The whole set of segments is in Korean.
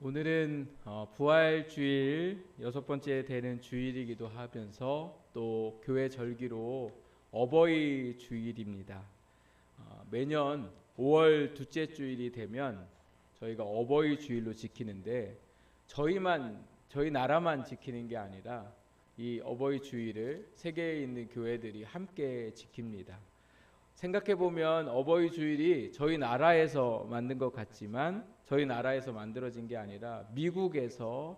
오늘은 부활주일 6번째 되는 주일이기도 하면서 또 교회 절기로 어버이 주일입니다. 매년 5월 둘째 주일이 되면 저희가 어버이 주일로 지키는데 저희 나라만 지키는 게 아니라 이 어버이 주일을 세계에 있는 교회들이 함께 지킵니다. 생각해 보면 어버이 주일이 저희 나라에서 만든 것 같지만 저희 나라에서 만들어진 게 아니라 미국에서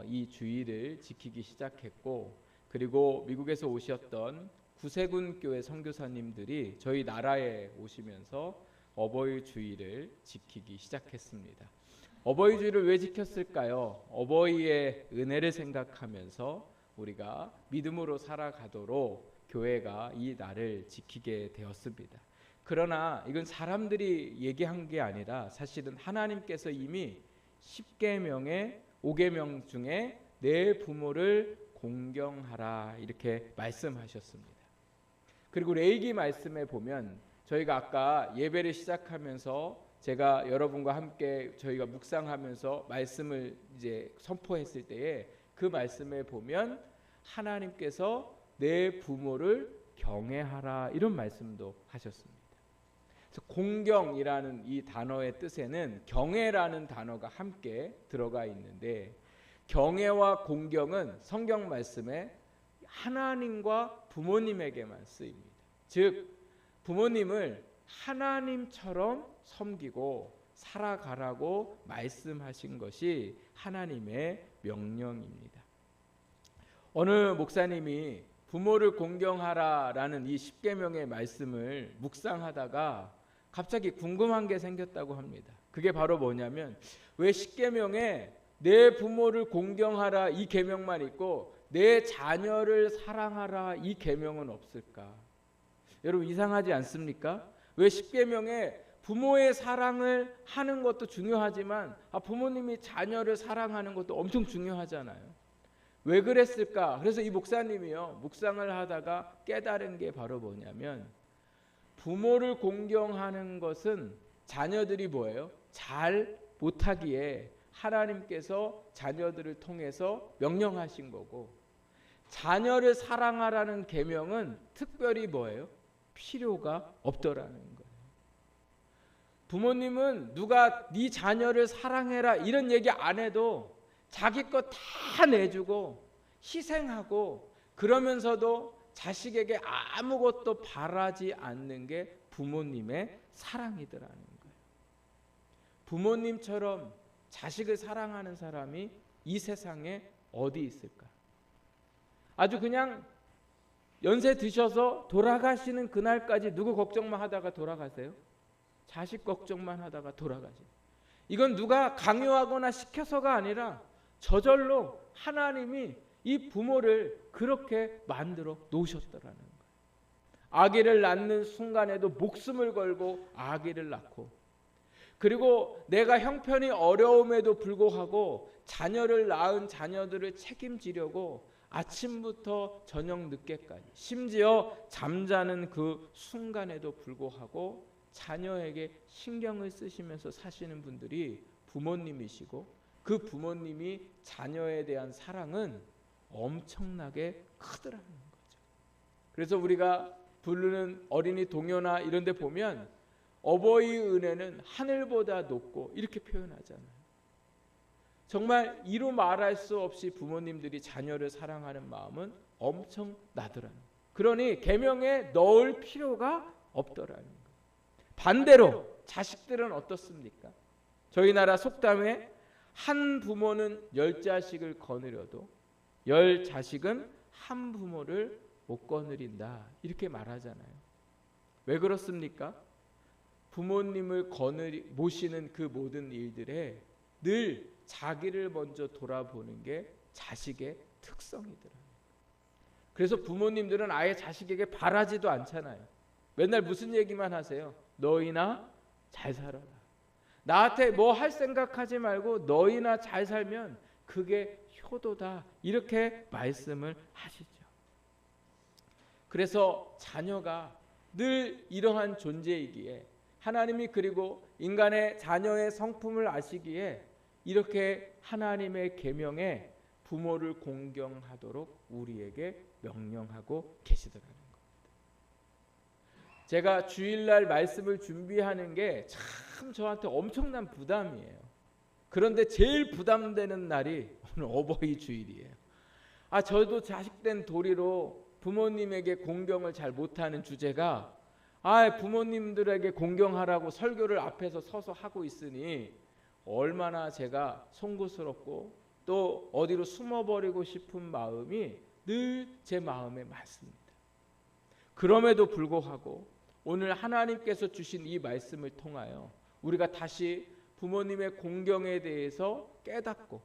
이 주일을 지키기 시작했고, 그리고 미국에서 오셨던 구세군 교회 선교사님들이 저희 나라에 오시면서 어버이 주일을 지키기 시작했습니다. 어버이 주일을 왜 지켰을까요? 어버이의 은혜를 생각하면서 우리가 믿음으로 살아가도록 교회가 이 날을 지키게 되었습니다. 그러나 이건 사람들이 얘기한 게 아니라 사실은 하나님께서 이미 10계명의 5계명 중에 내 부모를 공경하라 이렇게 말씀하셨습니다. 그리고 레위기 말씀에 보면 저희가 아까 예배를 시작하면서 제가 여러분과 함께 저희가 묵상하면서 말씀을 이제 선포했을 때에 그 말씀에 보면 하나님께서 내 부모를 경외하라 이런 말씀도 하셨습니다. 그래서 공경이라는 이 단어의 뜻에는 경외라는 단어가 함께 들어가 있는데, 경외와 공경은 성경 말씀에 하나님과 부모님에게만 쓰입니다. 즉 부모님을 하나님처럼 섬기고 살아가라고 말씀하신 것이 하나님의 명령입니다. 어느 목사님이 부모를 공경하라라는 이 10계명의 말씀을 묵상하다가 갑자기 궁금한 게 생겼다고 합니다. 그게 바로 뭐냐면, 왜 10계명에 내 부모를 공경하라 이 계명만 있고 내 자녀를 사랑하라 이 계명은 없을까? 여러분 이상하지 않습니까? 왜 10계명에 부모의 사랑을 하는 것도 중요하지만 부모님이 자녀를 사랑하는 것도 엄청 중요하잖아요. 왜 그랬을까? 그래서 이 목사님이요, 묵상을 하다가 깨달은 게 바로 뭐냐면, 부모를 공경하는 것은 자녀들이 뭐예요? 잘 못하기에 하나님께서 자녀들을 통해서 명령하신 거고, 자녀를 사랑하라는 계명은 특별히 뭐예요? 필요가 없더라는 거예요. 부모님은 누가 네 자녀를 사랑해라 이런 얘기 안 해도 자기 것 다 내주고 희생하고 그러면서도 자식에게 아무것도 바라지 않는 게 부모님의 사랑이더라는 거예요. 부모님처럼 자식을 사랑하는 사람이 이 세상에 어디 있을까? 아주 그냥 연세 드셔서 돌아가시는 그날까지 누구 걱정만 하다가 돌아가세요? 자식 걱정만 하다가 돌아가세요. 이건 누가 강요하거나 시켜서가 아니라 저절로 하나님이 이 부모를 그렇게 만들어 놓으셨더라는 거예요. 아기를 낳는 순간에도 목숨을 걸고 아기를 낳고, 그리고 내가 형편이 어려움에도 불구하고 자녀를 낳은 자녀들을 책임지려고 아침부터 저녁 늦게까지, 심지어 잠자는 그 순간에도 불구하고 자녀에게 신경을 쓰시면서 사시는 분들이 부모님이시고, 그 부모님이 자녀에 대한 사랑은 엄청나게 크더라는 거죠. 그래서 우리가 부르는 어린이 동요나 이런 데 보면 어버이의 은혜는 하늘보다 높고 이렇게 표현하잖아요. 정말 이루 말할 수 없이 부모님들이 자녀를 사랑하는 마음은 엄청나더라는 거예요. 그러니 계명에 넣을 필요가 없더라는 거예요. 반대로 자식들은 어떻습니까? 저희 나라 속담에 한 부모는 10자식을 거느려도 10자식은 한 부모를 못 거느린다 이렇게 말하잖아요. 왜 그렇습니까? 부모님을 모시는 그 모든 일들에 늘 자기를 먼저 돌아보는 게 자식의 특성이더라고요. 그래서 부모님들은 아예 자식에게 바라지도 않잖아요. 맨날 무슨 얘기만 하세요? 너희나 잘 살아라. 나한테 뭐 할 생각하지 말고 너희나 잘 살면 그게 효도다 이렇게 말씀을 하시죠. 그래서 자녀가 늘 이러한 존재이기에 하나님이, 그리고 인간의 자녀의 성품을 아시기에 이렇게 하나님의 계명에 부모를 공경하도록 우리에게 명령하고 계시더라는 겁니다. 제가 주일날 말씀을 준비하는 게 참 저한테 엄청난 부담이에요. 그런데 제일 부담되는 날이 오늘 어버이 주일이에요. 저도 자식된 도리로 부모님에게 공경을 잘 못하는 주제가 부모님들에게 공경하라고 설교를 앞에서 서서 하고 있으니 얼마나 제가 송구스럽고 또 어디로 숨어버리고 싶은 마음이 늘 제 마음에 많습니다. 그럼에도 불구하고 오늘 하나님께서 주신 이 말씀을 통하여 우리가 다시 부모님의 공경에 대해서 깨닫고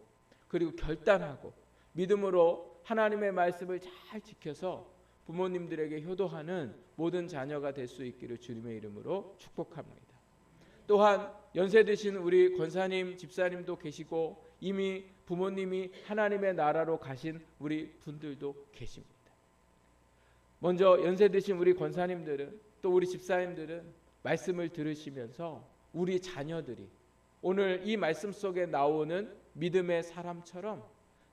그리고 결단하고 믿음으로 하나님의 말씀을 잘 지켜서 부모님들에게 효도하는 모든 자녀가 될 수 있기를 주님의 이름으로 축복합니다. 또한 연세 드신 우리 권사님, 집사님도 계시고 이미 부모님이 하나님의 나라로 가신 우리 분들도 계십니다. 먼저 연세 드신 우리 권사님들은 또 우리 집사님들은 말씀을 들으시면서 우리 자녀들이 오늘 이 말씀 속에 나오는 믿음의 사람처럼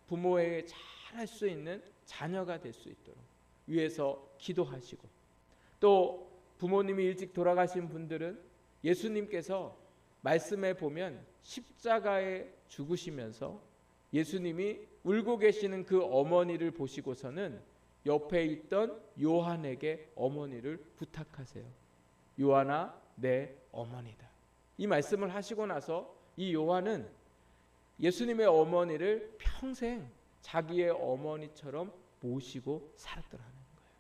부모에게 잘할 수 있는 자녀가 될 수 있도록 위해서 기도하시고, 또 부모님이 일찍 돌아가신 분들은 예수님께서 말씀에 보면 십자가에 죽으시면서 예수님이 울고 계시는 그 어머니를 보시고서는 옆에 있던 요한에게 어머니를 부탁하세요. 요한아, 내 어머니다. 이 말씀을 하시고 나서 이 요한은 예수님의 어머니를 평생 자기의 어머니처럼 모시고 살았더라는 거예요.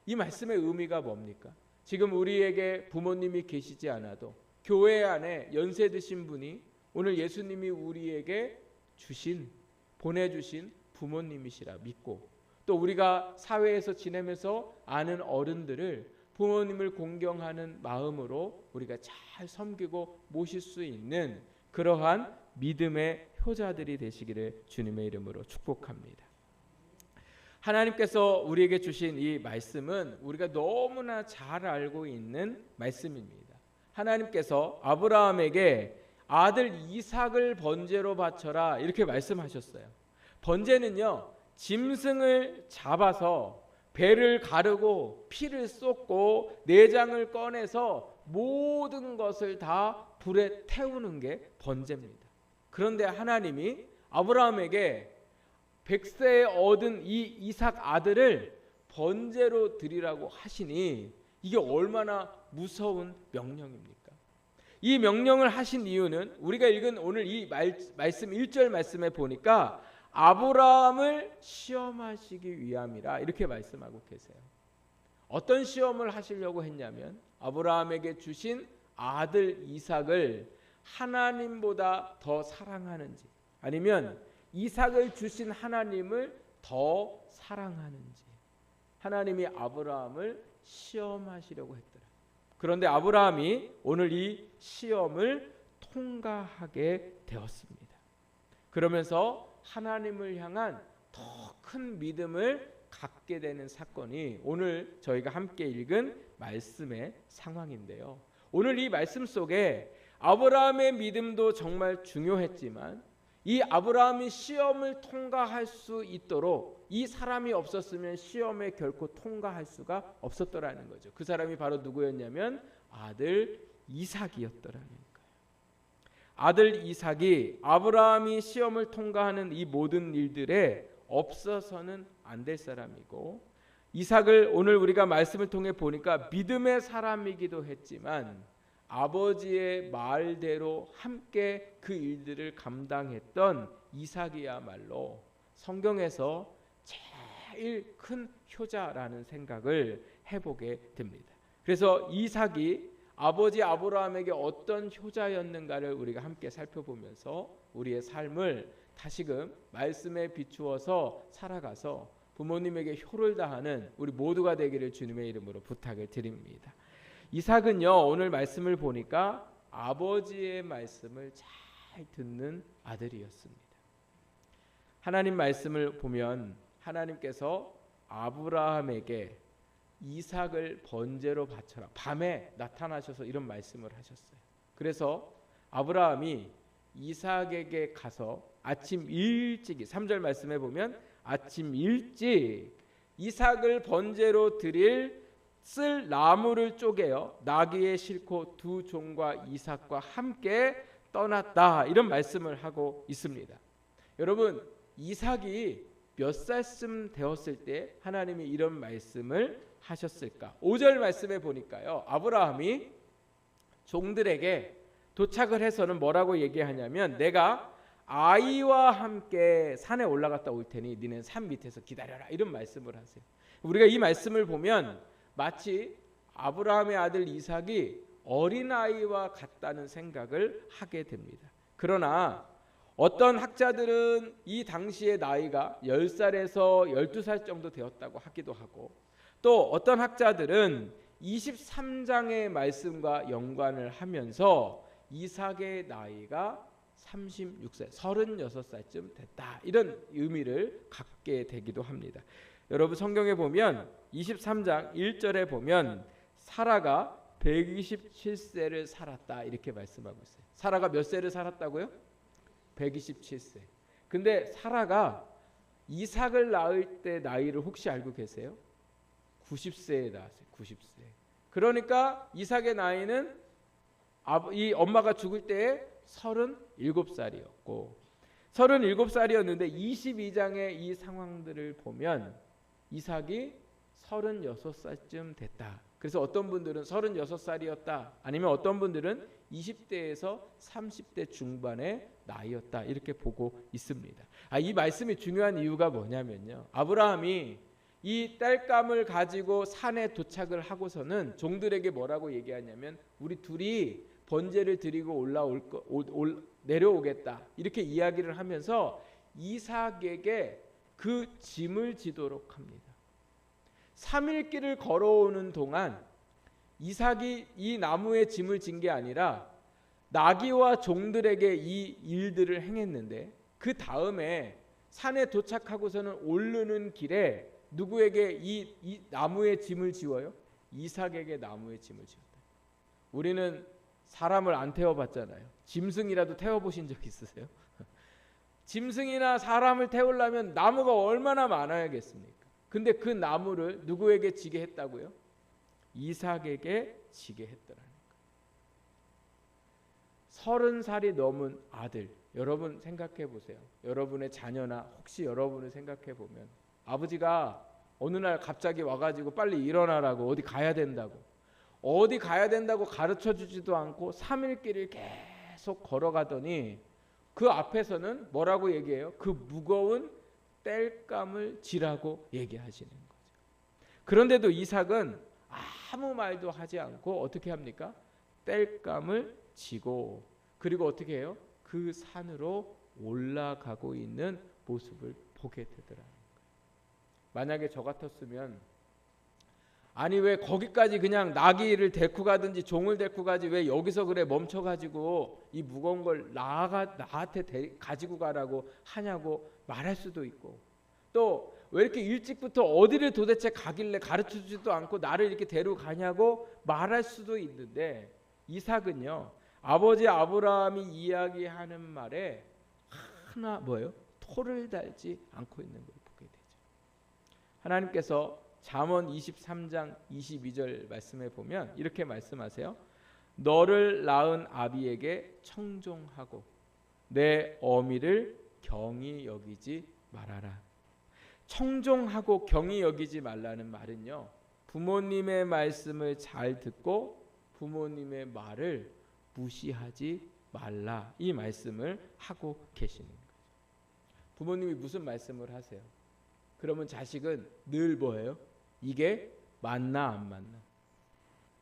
이 말씀의 의미가 뭡니까? 지금 우리에게 부모님이 계시지 않아도 교회 안에 연세 드신 분이 오늘 예수님이 우리에게 보내주신 부모님이시라 믿고, 또 우리가 사회에서 지내면서 아는 어른들을 부모님을 공경하는 마음으로 우리가 잘 섬기고 모실 수 있는 그러한 믿음의 효자들이 되시기를 주님의 이름으로 축복합니다. 하나님께서 우리에게 주신 이 말씀은 우리가 너무나 잘 알고 있는 말씀입니다. 하나님께서 아브라함에게 아들 이삭을 번제로 바쳐라 이렇게 말씀하셨어요. 번제는요, 짐승을 잡아서 배를 가르고 피를 쏟고 내장을 꺼내서 모든 것을 다 불에 태우는 게 번제입니다. 그런데 하나님이 아브라함에게 100세에 얻은 이 이삭 아들을 번제로 드리라고 하시니 이게 얼마나 무서운 명령입니까? 이 명령을 하신 이유는 우리가 읽은 오늘 이 말씀 1절 말씀에 보니까 아브라함을 시험하시기 위함이라 이렇게 말씀하고 계세요. 어떤 시험을 하시려고 했냐면 아브라함에게 주신 아들 이삭을 하나님보다 더 사랑하는지, 아니면 이삭을 주신 하나님을 더 사랑하는지 하나님이 아브라함을 시험하시려고 했더라. 그런데 아브라함이 오늘 이 시험을 통과하게 되었습니다. 그러면서 하나님을 향한 더 큰 믿음을 갖게 되는 사건이 오늘 저희가 함께 읽은 말씀의 상황인데요. 오늘 이 말씀 속에 아브라함의 믿음도 정말 중요했지만 이 아브라함이 시험을 통과할 수 있도록 이 사람이 없었으면 시험에 결코 통과할 수가 없었더라는 거죠. 그 사람이 바로 누구였냐면 아들 이삭이었더라는 거예요. 아들 이삭이 아브라함이 시험을 통과하는 이 모든 일들에 없어서는 안 될 사람이고, 이삭을 오늘 우리가 말씀을 통해 보니까 믿음의 사람이기도 했지만 아버지의 말대로 함께 그 일들을 감당했던 이삭이야말로 성경에서 제일 큰 효자라는 생각을 해보게 됩니다. 그래서 이삭이 아버지 아브라함에게 어떤 효자였는가를 우리가 함께 살펴보면서 우리의 삶을 다시금 말씀에 비추어서 살아가서 부모님에게 효를 다하는 우리 모두가 되기를 주님의 이름으로 부탁을 드립니다. 이삭은요, 오늘 말씀을 보니까 아버지의 말씀을 잘 듣는 아들이었습니다. 하나님 말씀을 보면 하나님께서 아브라함에게 이삭을 번제로 바쳐라, 밤에 나타나셔서 이런 말씀을 하셨어요. 그래서 아브라함이 이삭에게 가서 아침 일찍이 3절 말씀해 보면 아침 일찍 이삭을 번제로 드릴 쓸 나무를 쪼개어 나귀에 싣고 두 종과 이삭과 함께 떠났다. 이런 말씀을 하고 있습니다. 여러분, 이삭이 몇 살쯤 되었을 때 하나님이 이런 말씀을 하셨을까? 5절 말씀에 보니까요, 아브라함이 종들에게 도착을 해서는 뭐라고 얘기하냐면 내가 아이와 함께 산에 올라갔다 올 테니 너는 산 밑에서 기다려라, 이런 말씀을 하세요. 우리가 이 말씀을 보면 마치 아브라함의 아들 이삭이 어린아이와 같다는 생각을 하게 됩니다. 그러나 어떤 학자들은 이 당시의 나이가 10살에서 12살 정도 되었다고 하기도 하고, 또 어떤 학자들은 23장의 말씀과 연관을 하면서 이삭의 나이가 36세, 36살쯤 됐다, 이런 의미를 갖게 되기도 합니다. 여러분, 성경에 보면 23장 1절에 보면 사라가 127세를 살았다, 이렇게 말씀하고 있어요. 사라가 몇 세를 살았다고요? 127세. 근데 사라가 이삭을 낳을 때 나이를 혹시 알고 계세요? 90세에 낳았어요. 90세. 그러니까 이삭의 나이는 이 엄마가 죽을 때에 37살이었고, 37살이었는데 22장의 이 상황들을 보면 이삭이 36살쯤 됐다. 그래서 어떤 분들은 36살이었다, 아니면 어떤 분들은 20대에서 30대 중반의 나이였다, 이렇게 보고 있습니다. 이 말씀이 중요한 이유가 뭐냐면요, 아브라함이 이 땔감을 가지고 산에 도착을 하고서는 종들에게 뭐라고 얘기하냐면 우리 둘이 번제를 드리고 내려오겠다, 이렇게 이야기를 하면서 이삭에게 그 짐을 지도록 합니다. 3일 길을 걸어오는 동안 이삭이 이 나무에 짐을 진 게 아니라 나귀와 종들에게 이 일들을 행했는데, 그 다음에 산에 도착하고서는 오르는 길에 누구에게 이 나무의 짐을 지워요? 이삭에게 나무의 짐을 지웠다. 우리는 사람을 안 태워봤잖아요. 짐승이라도 태워보신 적 있으세요? 짐승이나 사람을 태우려면 나무가 얼마나 많아야겠습니까? 근데 그 나무를 누구에게 지게 했다고요? 이삭에게 지게 했더라는 거예요. 30살이 넘은 아들, 여러분 생각해 보세요. 여러분의 자녀나 혹시 여러분을 생각해 보면 아버지가 어느 날 갑자기 와가지고 빨리 일어나라고, 어디 가야 된다고 가르쳐 주지도 않고 3일 길을 계속 걸어가더니 그 앞에서는 뭐라고 얘기해요? 그 무거운 땔감을 지라고 얘기하시는 거죠. 그런데도 이삭은 아무 말도 하지 않고 어떻게 합니까? 땔감을 지고, 그리고 어떻게 해요? 그 산으로 올라가고 있는 모습을 보게 되더라고요. 만약에 저 같았으면, 아니 왜 거기까지 그냥 나귀를 데리고 가든지 종을 데리고 가지, 왜 여기서 그래 멈춰가지고 이 무거운 걸 나한테 가지고 가라고 하냐고 말할 수도 있고, 또 왜 이렇게 일찍부터 어디를 도대체 가길래 가르쳐주지도 않고 나를 이렇게 데려가냐고 말할 수도 있는데, 이삭은요 아버지 아브라함이 이야기하는 말에 하나 뭐예요? 토를 달지 않고 있는 걸 보게 되죠. 하나님께서 잠언 23장 22절 말씀에 보면 이렇게 말씀하세요. 너를 낳은 아비에게 청종하고 내 어미를 경히 여기지 말아라. 청종하고 경히 여기지 말라는 말은요, 부모님의 말씀을 잘 듣고 부모님의 말을 무시하지 말라, 이 말씀을 하고 계시는 거죠. 부모님이 무슨 말씀을 하세요? 그러면 자식은 늘 뭐예요? 이게 맞나 안 맞나,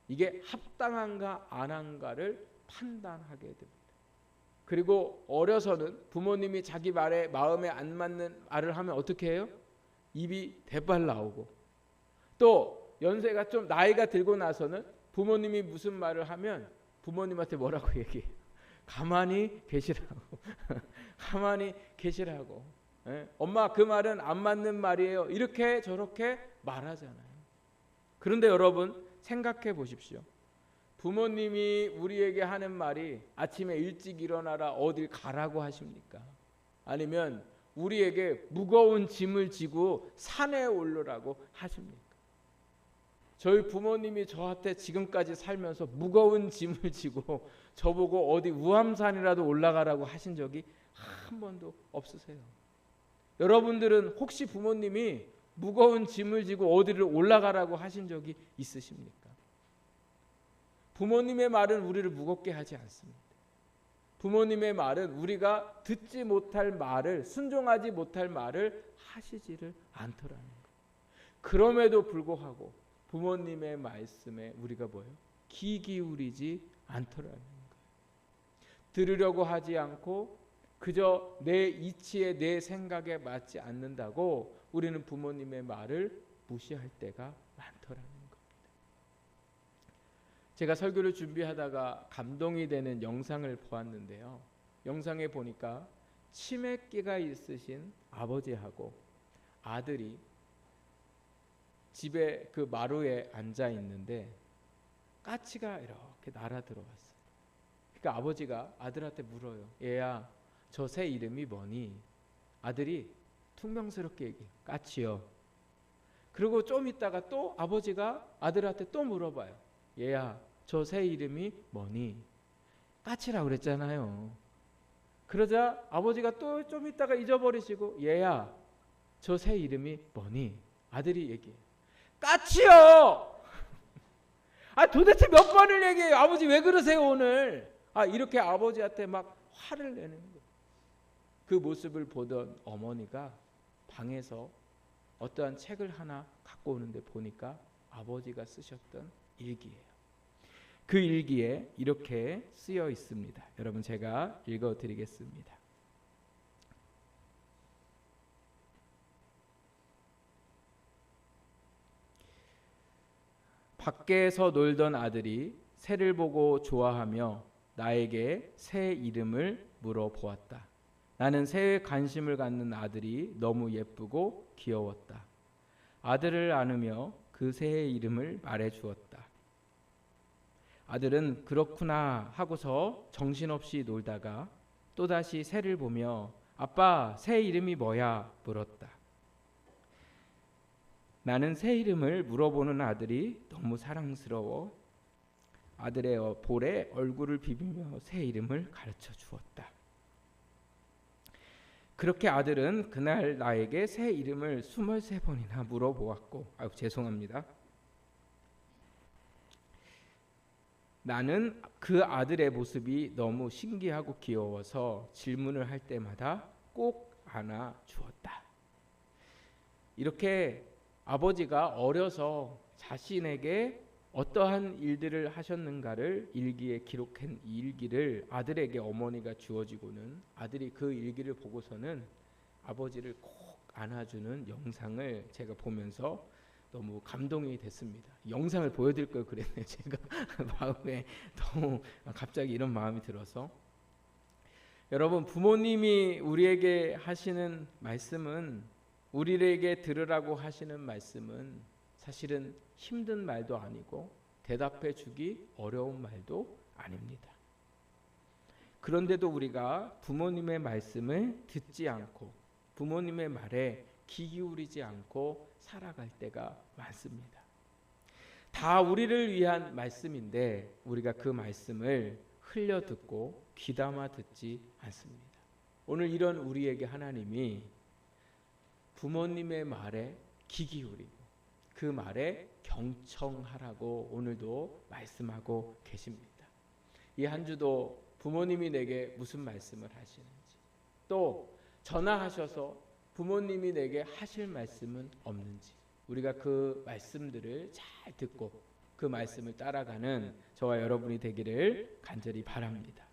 이게 합당한가 안 한가를 판단하게 됩니다. 그리고 어려서는 부모님이 자기 말에 마음에 안 맞는 말을 하면 어떻게 해요? 입이 대발 나오고, 또 연세가 좀 나이가 들고 나서는 부모님이 무슨 말을 하면 부모님한테 뭐라고 얘기해요? 가만히 계시라고. 가만히 계시라고. 엄마 그 말은 안 맞는 말이에요, 이렇게 저렇게 말하잖아요. 그런데 여러분 생각해 보십시오. 부모님이 우리에게 하는 말이 아침에 일찍 일어나라 어딜 가라고 하십니까? 아니면 우리에게 무거운 짐을 지고 산에 오르라고 하십니까? 저희 부모님이 저한테 지금까지 살면서 무거운 짐을 지고 저보고 어디 우암산이라도 올라가라고 하신 적이 한 번도 없으세요. 여러분들은 혹시 부모님이 무거운 짐을 지고 어디를 올라가라고 하신 적이 있으십니까? 부모님의 말은 우리를 무겁게 하지 않습니다. 부모님의 말은 우리가 듣지 못할 말을, 순종하지 못할 말을 하시지를 않더라는 거예요. 그럼에도 불구하고 부모님의 말씀에 우리가 뭐예요? 귀 기울이지 않더라는 거예요. 들으려고 하지 않고 그저 내 이치에 내 생각에 맞지 않는다고 우리는 부모님의 말을 무시할 때가 많더라는 겁니다. 제가 설교를 준비하다가 감동이 되는 영상을 보았는데요. 영상에 보니까 치매기가 있으신 아버지하고 아들이 집에 그 마루에 앉아 있는데 까치가 이렇게 날아 들어왔어요. 그러니까 아버지가 아들한테 물어요. 얘야, 저 새 이름이 뭐니? 아들이 퉁명스럽게 얘기해요. 까치요. 그리고 좀 있다가 또 아버지가 아들한테 또 물어봐요. 얘야, 저 새 이름이 뭐니? 까치라고 그랬잖아요. 그러자 아버지가 또 좀 있다가 잊어버리시고 얘야, 저 새 이름이 뭐니? 아들이 얘기해요. 까치요! 도대체 몇 번을 얘기해요. 아버지 왜 그러세요 오늘? 이렇게 아버지한테 막 화를 내는 거예요. 그 모습을 보던 어머니가 방에서 어떠한 책을 하나 갖고 오는데 보니까 아버지가 쓰셨던 일기예요. 그 일기에 이렇게 쓰여 있습니다. 여러분 제가 읽어드리겠습니다. 밖에서 놀던 아들이 새를 보고 좋아하며 나에게 새 이름을 물어보았다. 나는 새에 관심을 갖는 아들이 너무 예쁘고 귀여웠다. 아들을 안으며 그 새의 이름을 말해주었다. 아들은 그렇구나 하고서 정신없이 놀다가 또다시 새를 보며 아빠, 새 이름이 뭐야? 물었다. 나는 새 이름을 물어보는 아들이 너무 사랑스러워 아들의 볼에 얼굴을 비비며 새 이름을 가르쳐 주었다. 그렇게 아들은 그날 나에게 새 이름을 23번이나 물어보았고 죄송합니다. 나는 그 아들의 모습이 너무 신기하고 귀여워서 질문을 할 때마다 꼭 안아 주었다. 이렇게 아버지가 어려서 자신에게 어떠한 일들을 하셨는가를 일기에 기록한 이 일기를 아들에게 어머니가 주어지고는 아들이 그 일기를 보고서는 아버지를 꼭 안아주는 영상을 제가 보면서 너무 감동이 됐습니다. 영상을 보여드릴 걸 그랬네요. 제가 마음에 너무 갑자기 이런 마음이 들어서 여러분 부모님이 우리에게 하시는 말씀은 우리에게 들으라고 하시는 말씀은 사실은 힘든 말도 아니고 대답해 주기 어려운 말도 아닙니다. 그런데도 우리가 부모님의 말씀을 듣지 않고 부모님의 말에 귀 기울이지 않고 살아갈 때가 많습니다. 다 우리를 위한 말씀인데 우리가 그 말씀을 흘려 듣고 귀담아 듣지 않습니다. 오늘 이런 우리에게 하나님이 부모님의 말에 귀 기울이고 그 말에 경청하라고 오늘도 말씀하고 계십니다. 이 한 주도 부모님이 내게 무슨 말씀을 하시는지 또 전화하셔서 부모님이 내게 하실 말씀은 없는지 우리가 그 말씀들을 잘 듣고 그 말씀을 따라가는 저와 여러분이 되기를 간절히 바랍니다.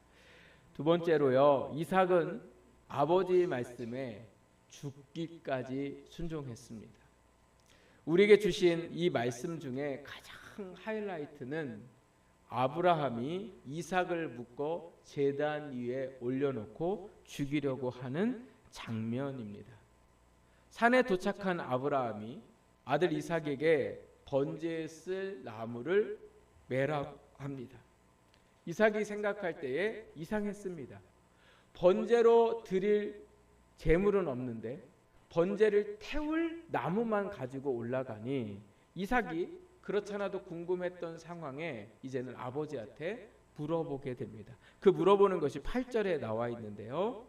두 번째로요. 이삭은 아버지의 말씀에 죽기까지 순종했습니다. 우리에게 주신 이 말씀 중에 가장 하이라이트는 아브라함이 이삭을 묶어 제단 위에 올려놓고 죽이려고 하는 장면입니다. 산에 도착한 아브라함이 아들 이삭에게 번제에 쓸 나무를 매라고 합니다. 이삭이 생각할 때에 이상했습니다. 번제로 드릴 재물은 없는데 번제를 태울 나무만 가지고 올라가니 이삭이 그렇잖아도 궁금했던 상황에 이제는 아버지한테 물어보게 됩니다. 그 물어보는 것이 8절에 나와 있는데요.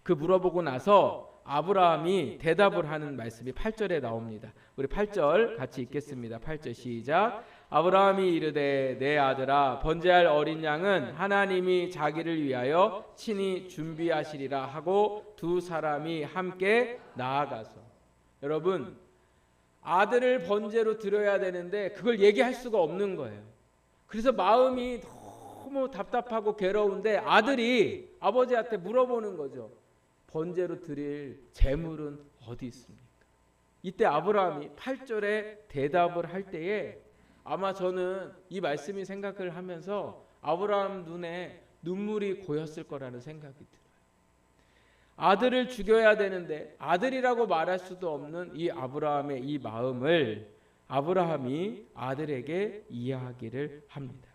그 물어보고 나서 아브라함이 대답을 하는 말씀이 8절에 나옵니다. 우리 8절 같이 읽겠습니다. 8절 시작. 아브라함이 이르되 내 아들아 번제할 어린 양은 하나님이 자기를 위하여 친히 준비하시리라 하고 두 사람이 함께 나아가서. 여러분, 아들을 번제로 드려야 되는데 그걸 얘기할 수가 없는 거예요. 그래서 마음이 너무 답답하고 괴로운데 아들이 아버지한테 물어보는 거죠. 번제로 드릴 재물은 어디 있습니까? 이때 아브라함이 8절에 대답을 할 때에 아마 저는 이 말씀이 생각을 하면서 아브라함 눈에 눈물이 고였을 거라는 생각이 들어요. 아들을 죽여야 되는데 아들이라고 말할 수도 없는 이 아브라함의 이 마음을 아브라함이 아들에게 이야기를 합니다.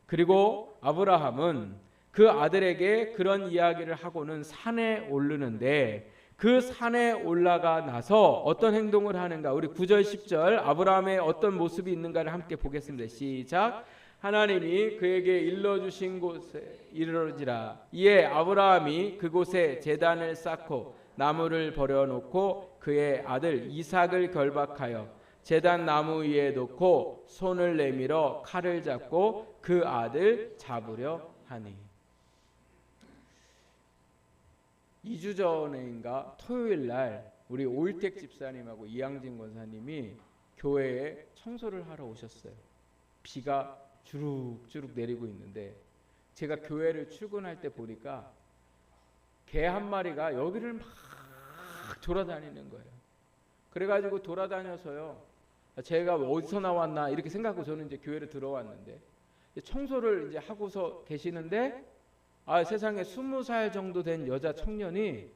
그리고 아브라함은 그 아들에게 그런 이야기를 하고는 산에 오르는데 그 산에 올라가 나서 어떤 행동을 하는가? 우리 9절 10절 아브라함의 어떤 모습이 있는가를 함께 보겠습니다. 시작. 하나님이 그에게 일러주신 곳에 이르러지라. 이에 아브라함이 그곳에 제단을 쌓고 나무를 버려놓고 그의 아들 이삭을 결박하여 제단 나무 위에 놓고 손을 내밀어 칼을 잡고 그 아들 잡으려 하니. 2주 전인가 토요일 날 우리 오일택 집사님하고 이양진 권사님이 교회에 청소를 하러 오셨어요. 비가 주룩주룩 내리고 있는데 제가 교회를 출근할 때 보니까 개 한 마리가 여기를 막 돌아다니는 거예요. 그래가지고 돌아다녀서요. 제가 어디서 나왔나 이렇게 생각하고 저는 이제 교회를 들어왔는데 청소를 이제 하고서 계시는데 세상에 20살 정도 된 여자 청년이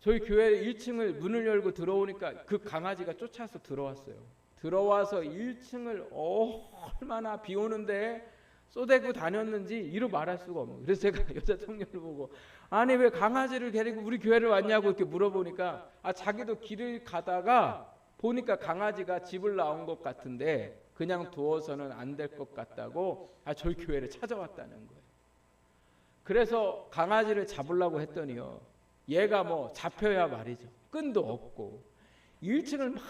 저희 교회 1층을 문을 열고 들어오니까 그 강아지가 쫓아서 들어왔어요. 들어와서 1층을 얼마나 비 오는데 쏘대고 다녔는지 이루 말할 수가 없는 거예요. 그래서 제가 여자 청년을 보고 아니 왜 강아지를 데리고 우리 교회를 왔냐고 이렇게 물어보니까 자기도 길을 가다가 보니까 강아지가 집을 나온 것 같은데 그냥 두어서는 안 될 것 같다고 저희 교회를 찾아왔다는 거예요. 그래서 강아지를 잡으려고 했더니요. 얘가 뭐 잡혀야 말이죠. 끈도 없고 1층을 막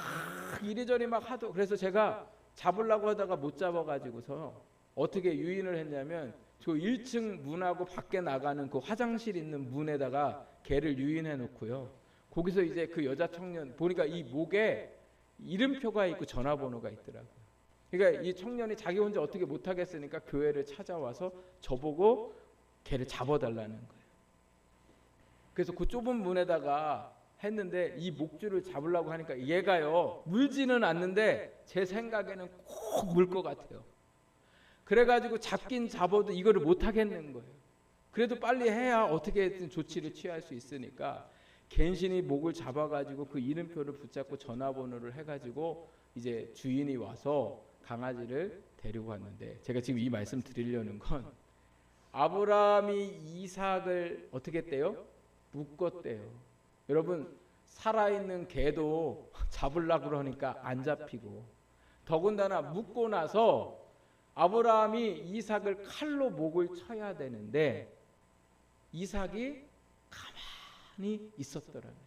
이리저리 막 하도 그래서 제가 잡으려고 하다가 못 잡아가지고서 어떻게 유인을 했냐면 저 1층 문하고 밖에 나가는 그 화장실 있는 문에다가 개를 유인해 놓고요. 거기서 이제 그 여자 청년 보니까 이 목에 이름표가 있고 전화번호가 있더라고요. 그러니까 이 청년이 자기 혼자 어떻게 못하겠으니까 교회를 찾아와서 저보고 개를 잡아달라는 거예요. 그래서 그 좁은 문에다가 했는데 이 목줄을 잡으려고 하니까 얘가요 물지는 않는데 제 생각에는 꼭 물 것 같아요. 그래가지고 잡긴 잡아도 이거를 못 하겠는 거예요. 그래도 빨리 해야 어떻게든 조치를 취할 수 있으니까 갠신히 목을 잡아가지고 그 이름표를 붙잡고 전화번호를 해가지고 이제 주인이 와서 강아지를 데리고 왔는데 제가 지금 이 말씀 드리려는 건 아브라함이 이삭을 어떻게 했대요? 묶었대요. 여러분 살아있는 개도 잡으려고 그러니까 안 잡히고 더군다나 묶고 나서 아브라함이 이삭을 칼로 목을 쳐야 되는데 이삭이 가만히 있었더라는 거예요.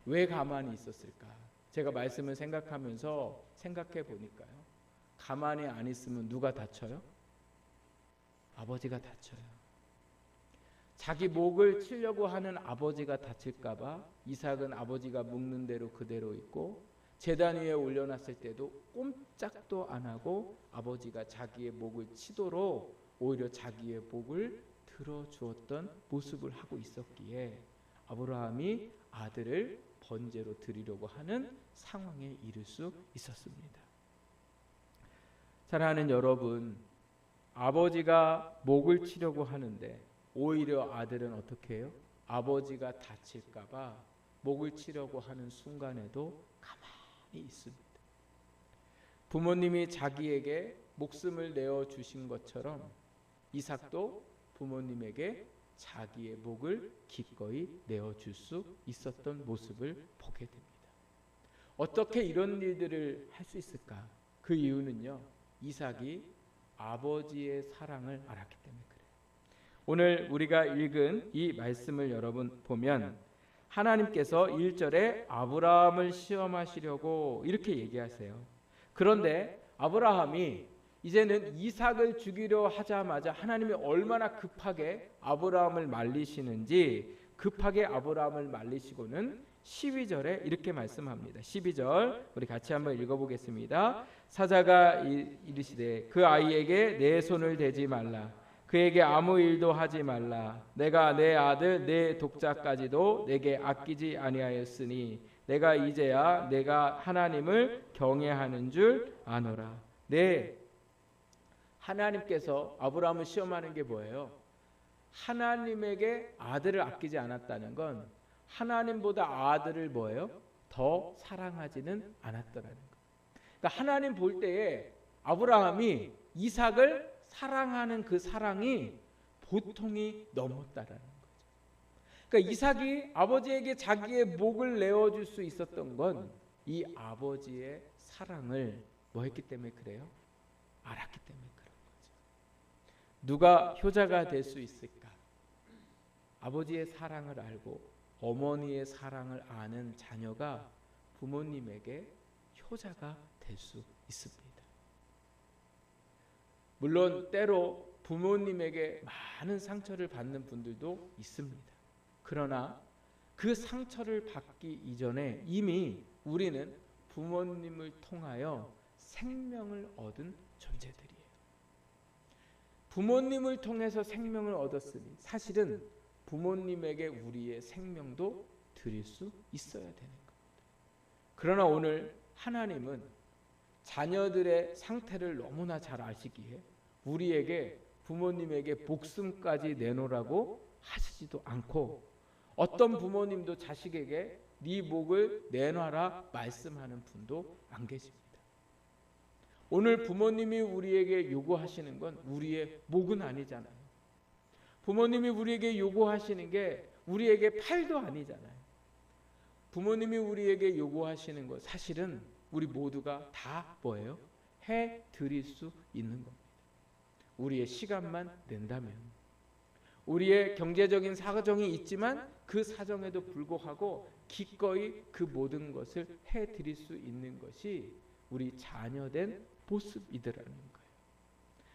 왜 가만히 있었을까? 제가 말씀을 생각하면서 생각해 보니까요. 가만히 안 있으면 누가 다쳐요? 아버지가 다쳐요. 자기 목을 치려고 하는 아버지가 다칠까 봐 이삭은 아버지가 묶는 대로 그대로 있고 제단 위에 올려놨을 때도 꼼짝도 안 하고 아버지가 자기의 목을 치도록 오히려 자기의 목을 들어주었던 모습을 하고 있었기에 아브라함이 아들을 번제로 드리려고 하는 상황에 이를 수 있었습니다. 사랑하는 여러분, 아버지가 목을 치려고 하는데 오히려 아들은 어떻게 해요? 아버지가 다칠까 봐 목을 치려고 하는 순간에도 가만히 있습니다. 부모님이 자기에게 목숨을 내어 주신 것처럼 이삭도 부모님에게 자기의 목을 기꺼이 내어 줄 수 있었던 모습을 보게 됩니다. 어떻게 이런 일들을 할 수 있을까? 그 이유는요, 이삭이 아버지의 사랑을 알았기 때문에 그래요. 오늘 우리가 읽은 이 말씀을 여러분 보면 하나님께서 1절에 아브라함을 시험하시려고 이렇게 얘기하세요. 그런데 아브라함이 이제는 이삭을 죽이려 하자마자 하나님이 얼마나 급하게 아브라함을 말리시는지, 급하게 아브라함을 말리시고는 12절에 이렇게 말씀합니다. 12절 우리 같이 한번 읽어보겠습니다. 사자가 이르시되 그 아이에게 내 손을 대지 말라, 그에게 아무 일도 하지 말라. 내가 내 아들 내 독자까지도 내게 아끼지 아니하였으니 내가 이제야 내가 하나님을 경외하는 줄 아노라. 네, 하나님께서 아브라함을 시험하는 게 뭐예요? 하나님에게 아들을 아끼지 않았다는 건 하나님보다 아들을 뭐예요? 더 사랑하지는 않았더라는 거예요. 그러니까 하나님 볼 때에 아브라함이 이삭을 사랑하는 그 사랑이 보통이 넘었다라는 거죠. 그러니까 이삭이 아버지에게 자기의 목을 내어줄 수 있었던 건 이 아버지의 사랑을 뭐 했기 때문에 그래요? 알았기 때문에 그런 거죠. 누가 효자가 될 수 있을까? 아버지의 사랑을 알고 어머니의 사랑을 아는 자녀가 부모님에게 효자가 될 수 있습니다. 물론 때로 부모님에게 많은 상처를 받는 분들도 있습니다. 그러나 그 상처를 받기 이전에 이미 우리는 부모님을 통하여 생명을 얻은 존재들이에요. 부모님을 통해서 생명을 얻었으니 사실은 부모님에게 우리의 생명도 드릴 수 있어야 되는 겁니다. 그러나 오늘 하나님은 자녀들의 상태를 너무나 잘 아시기에 우리에게 부모님에게 목숨까지 내놓으라고 하시지도 않고, 어떤 부모님도 자식에게 네 목을 내놔라 말씀하는 분도 안 계십니다. 오늘 부모님이 우리에게 요구하시는 건 우리의 목은 아니잖아요. 부모님이 우리에게 요구하시는 게 우리에게 팔도 아니잖아요. 부모님이 우리에게 요구하시는 것 사실은 우리 모두가 다 뭐예요? 해 드릴 수 있는 겁니다. 우리의 시간만 낸다면, 우리의 경제적인 사정이 있지만 그 사정에도 불구하고 기꺼이 그 모든 것을 해 드릴 수 있는 것이 우리 자녀된 모습이더라는 거예요.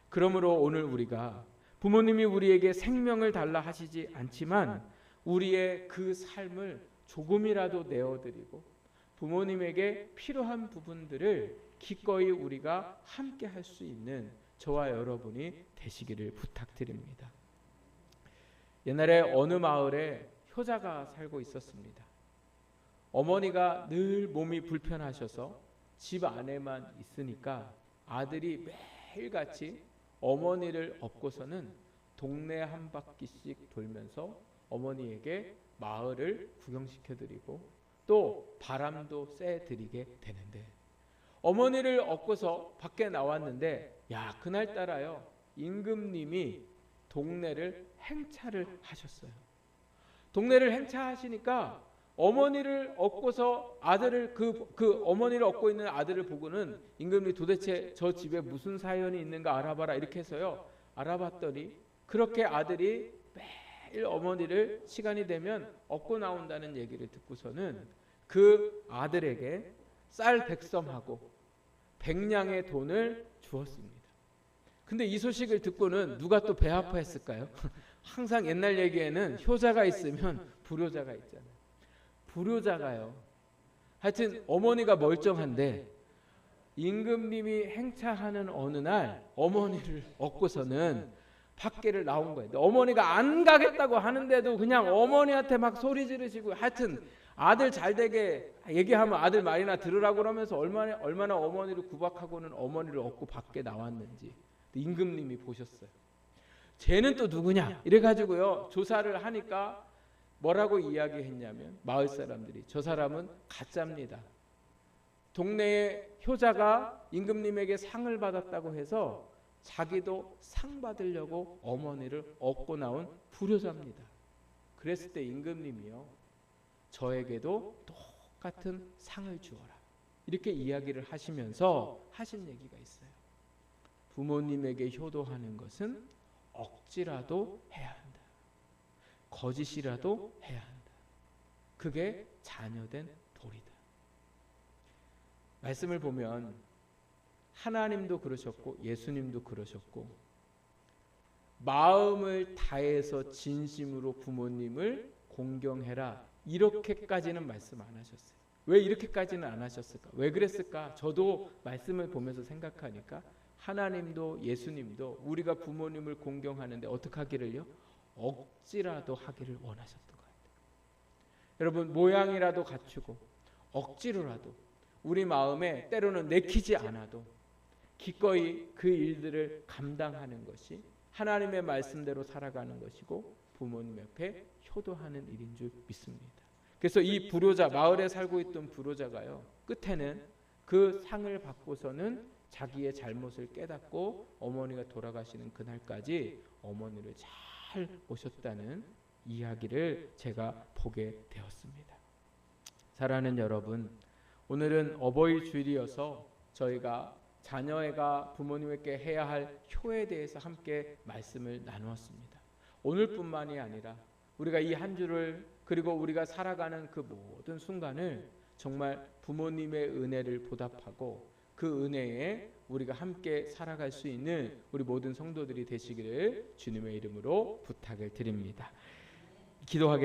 그러므로 오늘 우리가 부모님이 우리에게 생명을 달라 하시지 않지만 우리의 그 삶을 조금이라도 내어드리고 부모님에게 필요한 부분들을 기꺼이 우리가 함께 할 수 있는 저와 여러분이 되시기를 부탁드립니다. 옛날에 어느 마을에 효자가 살고 있었습니다. 어머니가 늘 몸이 불편하셔서 집 안에만 있으니까 아들이 매일같이 어머니를 업고서는 동네 한 바퀴씩 돌면서 어머니에게 마을을 구경시켜드리고 또 바람도 쐬드리게 되는데, 어머니를 업고서 밖에 나왔는데 그날따라요 임금님이 동네를 행차를 하셨어요. 동네를 행차하시니까 어머니를 업고서 아들을 그 어머니를 업고 있는 아들을 보고는 임금님이 도대체 저 집에 무슨 사연이 있는가 알아봐라 이렇게 해서요 알아봤더니 그렇게 아들이 매일 어머니를 시간이 되면 업고 나온다는 얘기를 듣고서는 그 아들에게 쌀 100섬하고 100냥의 돈을 주었습니다. 근데 이 소식을 듣고는 누가 또 배 아파했을까요? 항상 옛날 얘기에는 효자가 있으면 불효자가 있잖아요. 불효자가요. 하여튼 어머니가 멀쩡한데 임금님이 행차하는 어느 날 어머니를 업고서는 밖에를 나온 거예요. 어머니가 안 가겠다고 하는데도 그냥 어머니한테 막 소리 지르시고, 하여튼 아들 잘 되게 얘기하면 아들 말이나 들으라고 그러면서 얼마나 어머니를 구박하고는 어머니를 업고 밖에 나왔는지 임금님이 보셨어요. 쟤는 또 누구냐 이래가지고요 조사를 하니까 뭐라고 이야기했냐면 마을 사람들이 저 사람은 가짜입니다. 동네의 효자가 임금님에게 상을 받았다고 해서 자기도 상 받으려고 어머니를 업고 나온 불효자입니다. 그랬을 때 임금님이요, 저에게도 똑같은 상을 주어라, 이렇게 이야기를 하시면서 하신 얘기가 있어요. 부모님에게 효도하는 것은 억지라도 해야 한다. 거짓이라도 해야 한다. 그게 자녀된 도리다. 말씀을 보면 하나님도 그러셨고 예수님도 그러셨고, 마음을 다해서 진심으로 부모님을 공경해라, 이렇게까지는 말씀 안 하셨어요. 왜 이렇게까지는 안 하셨을까? 왜 그랬을까? 저도 말씀을 보면서 생각하니까 하나님도 예수님도 우리가 부모님을 공경하는데 어떻게 하기를요? 억지라도 하기를 원하셨던 것 같아요. 여러분, 모양이라도 갖추고 억지로라도 우리 마음에 때로는 내키지 않아도 기꺼이 그 일들을 감당하는 것이 하나님의 말씀대로 살아가는 것이고 부모님 옆에 효도하는 일인 줄 믿습니다. 그래서 이 불효자, 마을에 살고 있던 불효자가요, 끝에는 그 상을 받고서는 자기의 잘못을 깨닫고 어머니가 돌아가시는 그날까지 어머니를 잘 모셨다는 이야기를 제가 보게 되었습니다. 사랑하는 여러분, 오늘은 어버이 주일이어서 저희가 자녀가 부모님께 해야 할 효에 대해서 함께 말씀을 나누었습니다. 오늘뿐만이 아니라 우리가 이 한 주를, 그리고 우리가 살아가는 그 모든 순간을 정말 부모님의 은혜를 보답하고 그 은혜에 우리가 함께 살아갈 수 있는 우리 모든 성도들이 되시기를 주님의 이름으로 부탁을 드립니다. 기도하겠습니다.